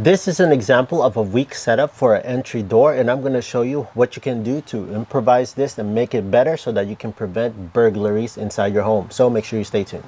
This is an example of a weak setup for an entry door, and I'm going to show you what you can do to improvise this and make it better so that you can prevent burglaries inside your home. So make sure you stay tuned.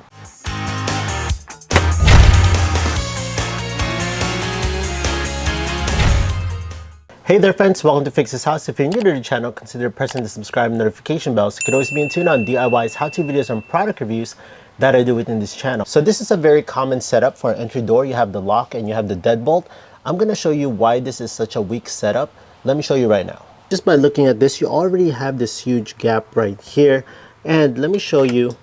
Hey there friends, welcome to Fix This House. If you're new to the channel, consider pressing the subscribe and notification bell so you can always be in tune on DIYs, how-to videos, and product reviews that I do within this channel. So this is a very common setup for an entry door. You have the lock and you have the deadbolt. I'm going to show you why this is such a weak setup. Let me show you right now. Just by looking at this, you already have this huge gap right here. And let me show you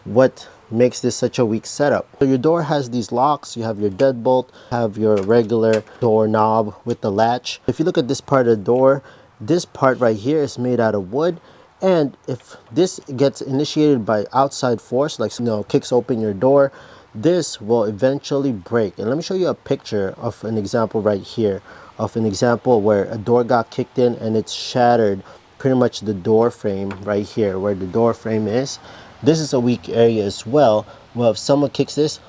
what makes this such a weak setup. So your door has these locks, you have your deadbolt, have your regular door knob with the latch. If you look at this part of the door, this part right here is made out of wood. And if this gets initiated by outside force, like kicks open your door, this will eventually break. And let me show you a picture of an example right here, of an example where a door got kicked in and it's shattered pretty much the door frame right here where the door frame is. This is a weak area as well. Well, if someone kicks this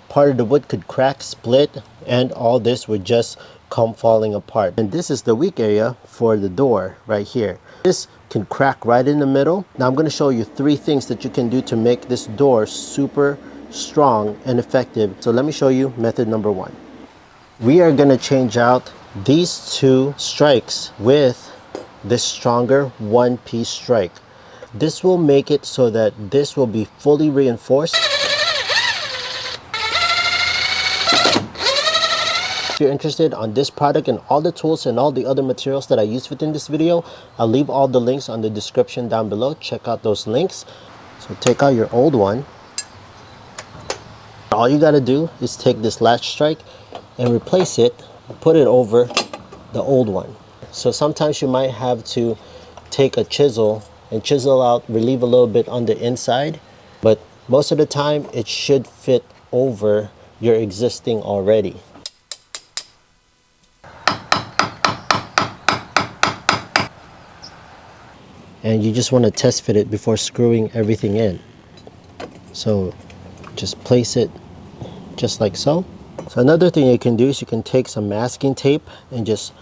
part of the wood could crack, split, and all this would just come falling apart. And this is the weak area for the door right here. This can crack right in the middle. Now I'm going to show you 3 things that you can do to make this door super strong and effective. So let me show you method number 1. We are going to change out these 2 strikes with this stronger 1-piece strike. This will make it so that this will be fully reinforced. If you're interested on this product and all the tools and all the other materials that I use within this video, I'll leave all the links on the description down below. Check out those links. So take out your old one. All you got to do is take this latch strike and replace it, put it over the old one. So sometimes you might have to take a chisel and chisel out, relieve a little bit on the inside, but most of the time it should fit over your existing already. And you just want to test fit it before screwing everything in. So just place it just like so. So another thing you can do is you can take some masking tape and just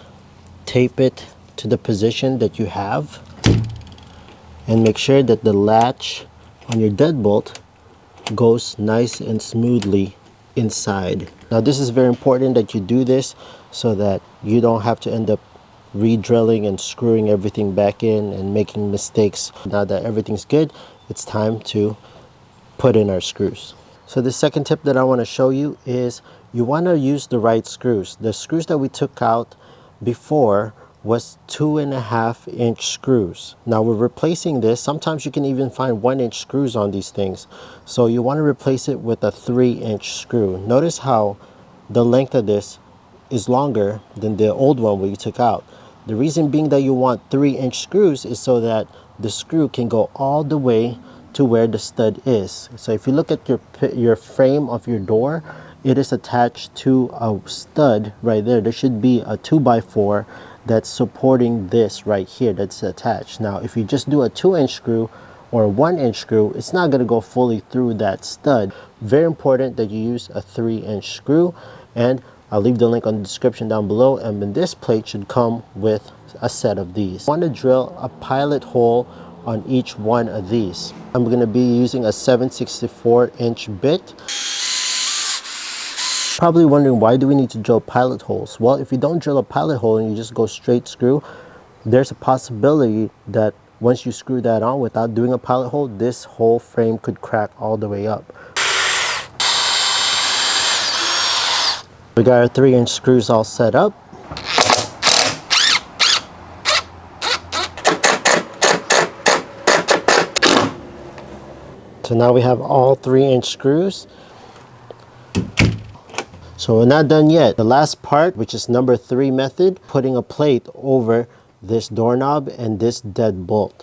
tape it to the position that you have, and make sure that the latch on your deadbolt goes nice and smoothly inside. Now this is very important that you do this so that you don't have to end up re-drilling and screwing everything back in and making mistakes. Now that everything's good, it's time to put in our screws. So the second tip that I want to show you is you want to use the right screws. The screws that we took out before was 2.5-inch screws. Now we're replacing this. Sometimes you can even find 1-inch screws on these things. So you want to replace it with a 3-inch screw. Notice how the length of this is longer than the old one where you took out. The reason being that you want 3-inch screws is so that the screw can go all the way to where the stud is. So if you look at your frame of your door, it is attached to a stud right there. There should be a 2x4 that's supporting this right here that's attached. Now if you just do a 2-inch screw or a 1-inch screw, it's not going to go fully through that stud. Very important that you use a 3-inch screw, and I'll leave the link on the description down below. And then this plate should come with a set of these. I want to drill a pilot hole on each one of these. I'm going to be using a 7/64-inch bit. Probably wondering, why do we need to drill pilot holes? Well, if you don't drill a pilot hole and you just go straight screw, there's a possibility that once you screw that on without doing a pilot hole, this whole frame could crack all the way up. We got our 3-inch screws all set up. So now we have all 3-inch screws. So we're not done yet. The last part, which is number 3 method, putting a plate over this doorknob and this deadbolt.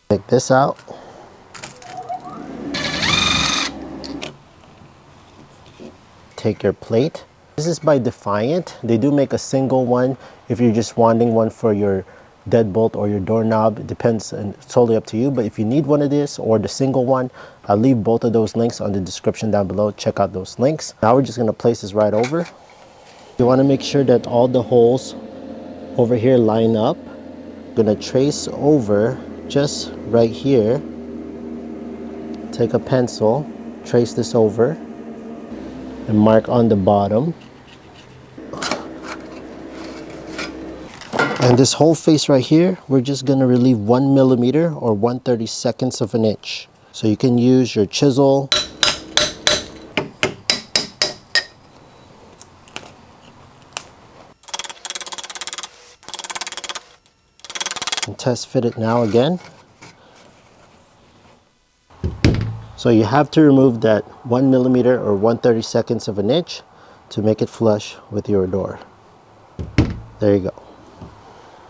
Take this out. Take your plate. This is by Defiant. They do make a single one if you're just wanting one for your deadbolt or your doorknob. It depends, and it's totally up to you. But if you need one of this or the single one, I'll leave both of those links on the description down below. Check out those links. Now we're just gonna place this right over. You wanna make sure that all the holes over here line up. I'm gonna trace over just right here. Take a pencil, trace this over, and mark on the bottom. And this whole face right here, we're just gonna relieve 1 millimeter or 1/32 of an inch. So you can use your chisel. And test fit it now again. So you have to remove that 1 millimeter or 1/32 of an inch to make it flush with your door. There you go.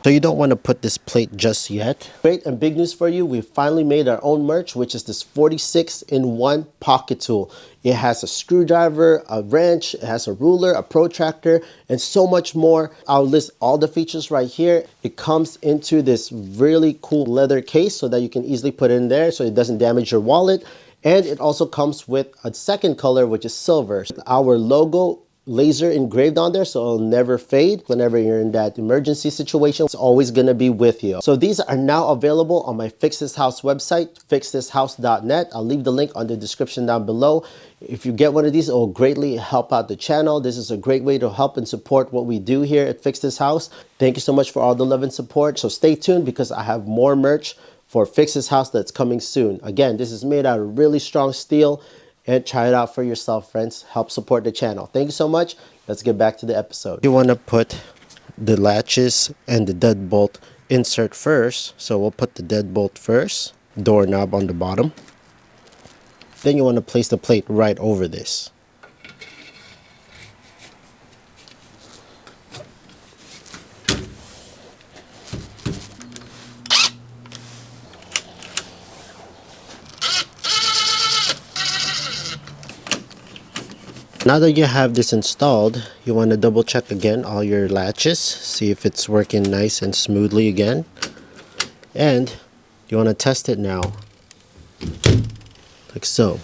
So you don't want to put this plate just yet. Great and big news for you. We finally made our own merch, which is this 46-in-1 pocket tool. It has a screwdriver, a wrench, it has a ruler, a protractor, and so much more. I'll list all the features right here. It comes into this really cool leather case so that you can easily put it in there so it doesn't damage your wallet. And it also comes with a second color, which is silver. Our logo laser engraved on there, so it'll never fade. Whenever you're in that emergency situation, it's always gonna be with you. So these are now available on my Fix This House website, fixthishouse.net. I'll leave the link on the description down below. If you get one of these, it will greatly help out the channel. This is a great way to help and support what we do here at Fix This House. Thank you so much for all the love and support. So stay tuned because I have more merch for Fix This House that's coming soon. Again, this is made out of really strong steel. And try it out for yourself, friends. Help support the channel. Thank you so much. Let's get back to the episode. You want to put the latches and the deadbolt insert first. So we'll put the deadbolt first, doorknob on the bottom. Then you want to place the plate right over this. Now that you have this installed, you want to double check again all your latches, see if it's working nice and smoothly again. And you want to test it now, like so.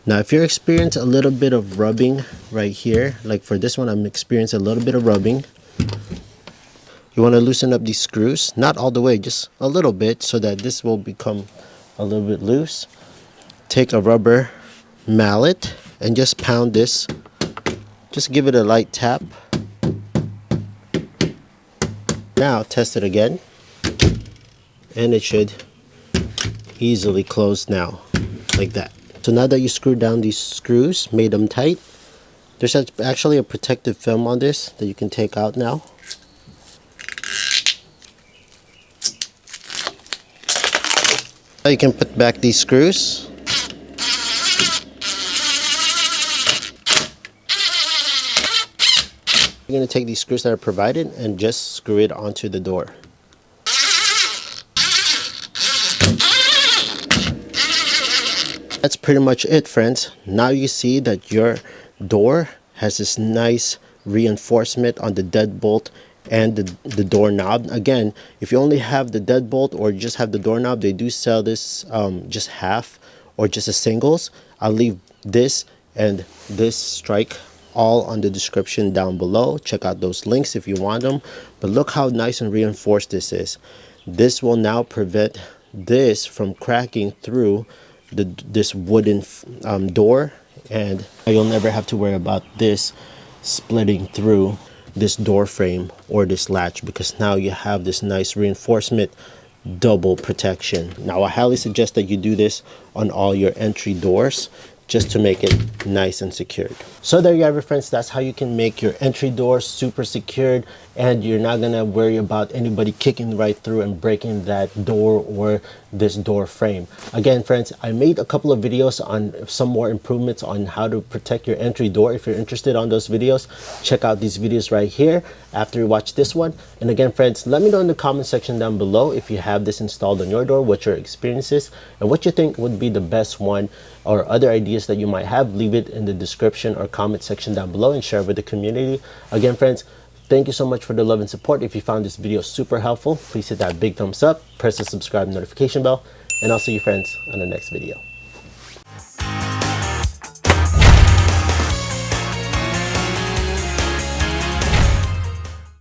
Now if you're experiencing a little bit of rubbing right here, like for this one I'm experiencing a little bit of rubbing, you want to loosen up these screws, not all the way, just a little bit so that this will become a little bit loose. Take a rubber mallet and just pound this. Just give it a light tap. Now test it again, and it should easily close now, like that. So now that you screwed down these screws, made them tight, there's actually a protective film on this that you can take out now. Now you can put back these screws. You're going to take these screws that are provided and just screw it onto the door. That's pretty much it, friends. Now you see that your door has this nice reinforcement on the deadbolt and the doorknob. Again, if you only have the deadbolt or just have the doorknob, they do sell this just half or just as singles. I'll leave this and this strike all on the description down below. Check out those links if you want them. But look how nice and reinforced this is. This will now prevent this from cracking through this wooden door, and you'll never have to worry about this splitting through this door frame or this latch, because now you have this nice reinforcement, double protection. Now I highly suggest that you do this on all your entry doors, just to make it nice and secured. So there you have it, friends. That's how you can make your entry door super secured, and you're not gonna worry about anybody kicking right through and breaking that door or this door frame. Again, friends, I made a couple of videos on some more improvements on how to protect your entry door. If you're interested on those videos, check out these videos right here after you watch this one. And again, friends, let me know in the comment section down below if you have this installed on your door, what your experience is, and what you think would be the best one, or other ideas that you might have. Leave it in the description or comment section down below and share with the community. Again, friends, Thank you so much for the love and support. If you found this video super helpful, please hit that big thumbs up, press the subscribe notification bell, and I'll see you friends on the next video.